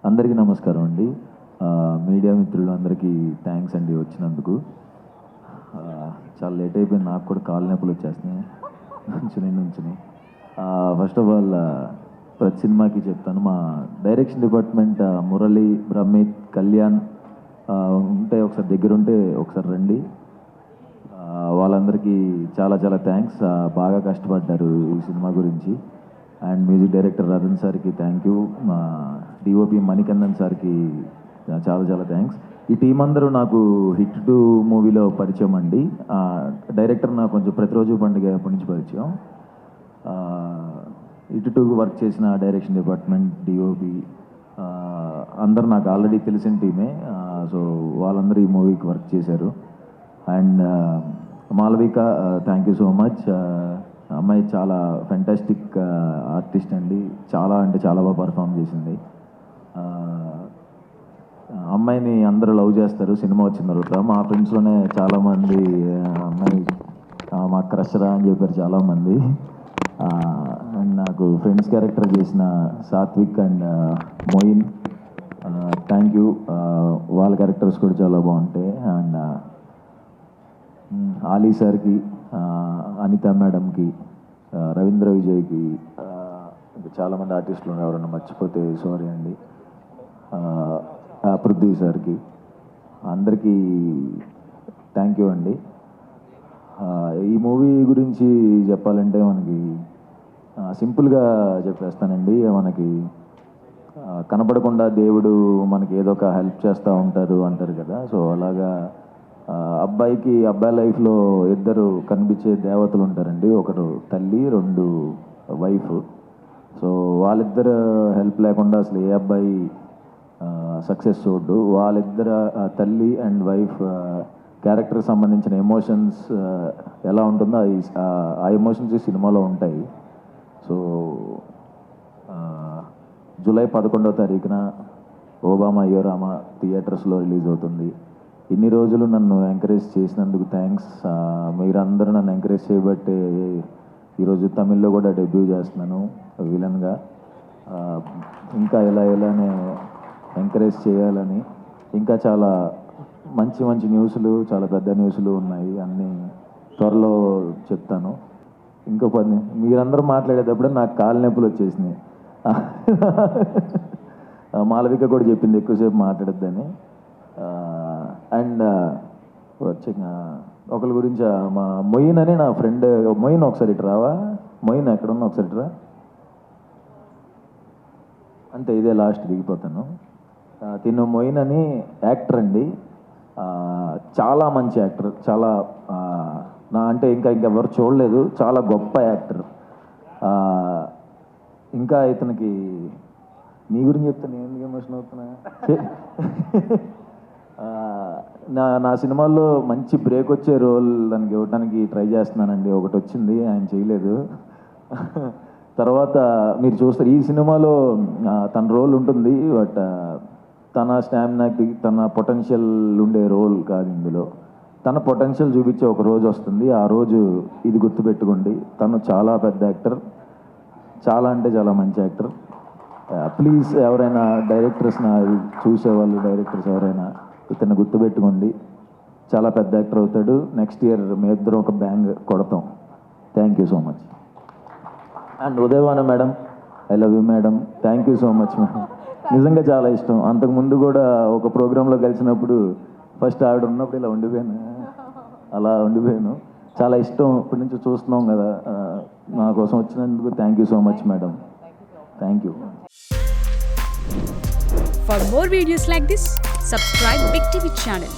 అందరికీ నమస్కారం అండి. మీడియా మిత్రులు అందరికీ థ్యాంక్స్ అండి వచ్చినందుకు. చాలా లేట్ అయిపోయింది, నాకు కూడా కాళ్ళ నొప్పులు వచ్చేస్తున్నాయి నుంచుని. ఫస్ట్ ఆఫ్ ఆల్ ప్రతి సినిమాకి చెప్తాను, మా డైరెక్షన్ డిపార్ట్మెంట్ మురళి, బ్రహ్మిత్, కళ్యాణ్ ఉంటే ఒకసారి దగ్గరుంటే ఒకసారి రండి. వాళ్ళందరికీ చాలా చాలా థ్యాంక్స్. బాగా కష్టపడ్డారు ఈ సినిమా గురించి. అండ్ మ్యూజిక్ డైరెక్టర్ అరుణ్ సార్కి థ్యాంక్ యూ. మా డిఓపి మణికందన్ సార్కి చాలా చాలా థ్యాంక్స్. ఈ టీం అందరూ నాకు హిట్ 2 మూవీలో పరిచయం అండి. డైరెక్టర్ నాకు కొంచెం ప్రతిరోజు పండుగ ఎప్పటి నుంచి పరిచయం. హిట్ 2 వర్క్ చేసిన డైరెక్షన్ డిపార్ట్మెంట్, డిఓపి అందరు నాకు ఆల్రెడీ తెలిసిన టీమే. సో వాళ్ళందరూ ఈ మూవీకి వర్క్ చేశారు. And Malavika, thank you so much. అమ్మాయి చాలా ఫెంటాస్టిక్ ఆర్టిస్ట్ అండి. చాలా అంటే చాలా బాగా పర్ఫామ్ చేసింది. అమ్మాయిని అందరూ లవ్ చేస్తారు సినిమా వచ్చిన తర్వాత. మా ఫ్రెండ్స్లోనే చాలామంది అమ్మాయి మా క్రష్ రా అని చెప్పారు చాలామంది. అండ్ నాకు ఫ్రెండ్స్ క్యారెక్టర్ చేసిన Satvik and Moin, thank you. వాళ్ళ క్యారెక్టర్స్ కూడా చాలా బాగుంటాయి. అండ్ ఆలీ సార్కి, అనిత మేడంకి, రవీంద్ర విజయ్కి, చాలామంది ఆర్టిస్టులు ఉన్నారు, ఎవరన్నా మర్చిపోతే సారీ అండి. పృథ్వీ సార్కి, అందరికీ థ్యాంక్ యూ అండి. ఈ మూవీ గురించి చెప్పాలంటే మనకి సింపుల్గా చెప్పేస్తానండి. మనకి కనపడకుండా దేవుడు మనకి ఏదో ఒక హెల్ప్ చేస్తూ ఉంటారు అంటారు కదా. సో అలాగా అబ్బాయి లైఫ్లో 2 కనిపించే దేవతలు ఉంటారండి. ఒకరు తల్లి, 2 వైఫ్. సో వాళ్ళిద్దరు హెల్ప్ లేకుండా అసలు ఏ అబ్బాయి సక్సెస్ చూడ్డు. వాళ్ళిద్దరు తల్లి అండ్ వైఫ్ క్యారెక్టర్కి సంబంధించిన ఎమోషన్స్ ఎలా ఉంటుందో ఆ ఎమోషన్స్ ఈ సినిమాలో ఉంటాయి. సో జూలై 11వ తారీఖున ఓబామా అయ్యోరామా థియేటర్స్లో రిలీజ్ అవుతుంది. ఇన్ని రోజులు నన్ను ఎంకరేజ్ చేసినందుకు థ్యాంక్స్. మీరందరూ నన్ను ఎంకరేజ్ చేయబట్టే ఈరోజు తమిళ్లో కూడా డెబ్యూ చేస్తున్నాను విలన్గా. ఇంకా ఇలానే ఎంకరేజ్ చేయాలని, ఇంకా చాలా మంచి మంచి న్యూస్లు, చాలా పెద్ద న్యూస్లు ఉన్నాయి, అన్నీ త్వరలో చెప్తాను. ఇంకో 10 మీరందరూ మాట్లాడేటప్పుడు నాకు కాళ్ళ నొప్పులు వచ్చేసినాయి. మాలవిక కూడా చెప్పింది ఎక్కువసేపు మాట్లాడద్దని. అండ్ ఒకరి గురించి మా మొయిన్ అని నా ఫ్రెండ్. మొయిన్ ఒకసారి ఇటు రావా? మొయిన్ ఎక్కడున్నా ఒకసారి ఇటు రా. అంతే, ఇదే లాస్ట్ దిగిపోతాను. తిను మొయిన్ అని యాక్టర్ అండి. చాలా మంచి యాక్టర్. చాలా అంటే ఇంకా ఎవరు చూడలేదు, చాలా గొప్ప యాక్టర్. ఇంకా ఇతనికి నీ గురించి చెప్తాను, నేను ఎమోషన్ అవుతున్నా. నా సినిమాల్లో మంచి బ్రేక్ వచ్చే రోల్ దానికి ఇవ్వడానికి ట్రై చేస్తున్నానండి. ఒకటి వచ్చింది, ఆయన చేయలేదు. తర్వాత మీరు చూస్తారు ఈ సినిమాలో తన రోల్ ఉంటుంది. బట్ తన స్టామినాకి, తన పొటెన్షియల్ ఉండే రోల్ కాదు ఇందులో. తన పొటెన్షియల్ చూపించే ఒక రోజు వస్తుంది. ఆ రోజు ఇది గుర్తుపెట్టుకోండి. తను చాలా పెద్ద యాక్టర్, చాలా అంటే చాలా మంచి యాక్టర్. ప్లీజ్ ఎవరైనా డైరెక్టర్స్ చూసేవాళ్ళు, డైరెక్టర్స్ ఎవరైనా ఇతన్ని గుర్తుపెట్టుకోండి. చాలా పెద్ద యాక్టర్ అవుతాడు. నెక్స్ట్ ఇయర్ మీ ఇద్దరం ఒక బ్యాంగ్ కొడతాం. Thank you so much. And Udayavana madam, I love you madam. Thank you so much madam. నిజంగా చాలా ఇష్టం. అంతకుముందు కూడా ఒక ప్రోగ్రాంలో కలిసినప్పుడు ఫస్ట్ ఆవిడ ఉన్నప్పుడు ఇలా ఉండిపోయాను. చాలా ఇష్టం. ఇప్పటి నుంచి చూస్తున్నాం కదా. నా కోసం వచ్చినందుకు thank you so much madam. Thank you. For more videos like this, subscribe Big TV channel.